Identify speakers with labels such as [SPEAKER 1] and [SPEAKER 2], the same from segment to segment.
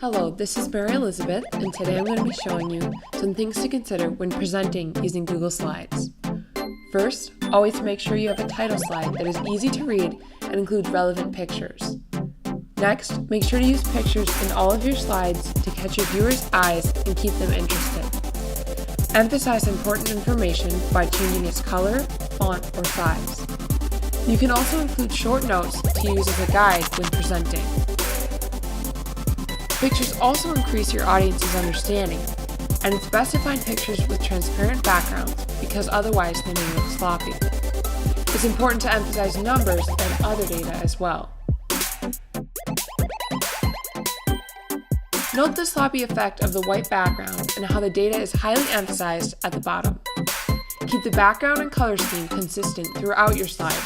[SPEAKER 1] Hello, this is Mary Elizabeth, and today I'm going to be showing you some things to consider when presenting using Google Slides. First, always make sure you have a title slide that is easy to read and includes relevant pictures. Next, make sure to use pictures in all of your slides to catch your viewers' eyes and keep them interested. Emphasize important information by changing its color, font, or size. You can also include short notes to use as a guide when presenting. Pictures also increase your audience's understanding, and it's best to find pictures with transparent backgrounds because otherwise they may look sloppy. It's important to emphasize numbers and other data as well. Note the sloppy effect of the white background and how the data is highly emphasized at the bottom. Keep the background and color scheme consistent throughout your slide.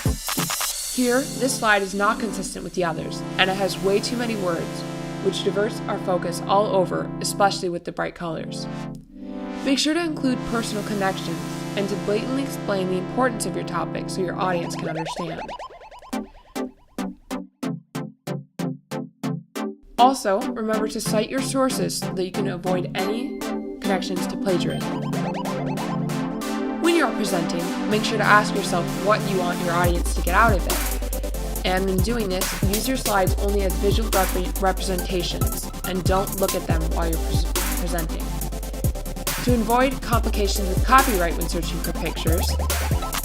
[SPEAKER 1] Here, this slide is not consistent with the others, and it has way too many words, which diverts our focus all over, especially with the bright colors. Make sure to include personal connections and to blatantly explain the importance of your topic so your audience can understand. Also, remember to cite your sources so that you can avoid any connections to plagiarism. When you're presenting, make sure to ask yourself what you want your audience to get out of it. And in doing this, use your slides only as visual representations and don't look at them while you're presenting. To avoid complications with copyright when searching for pictures,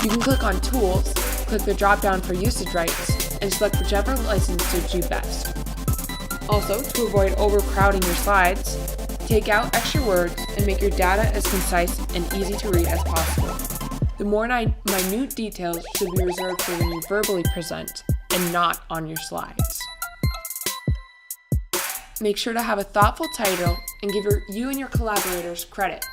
[SPEAKER 1] you can click on Tools, click the drop-down for usage rights, and select whichever license suits you best. Also, to avoid overcrowding your slides, take out extra words and make your data as concise and easy to read as possible. The more minute details should be reserved for when you verbally present, and not on your slides. Make sure to have a thoughtful title and give you and your collaborators credit.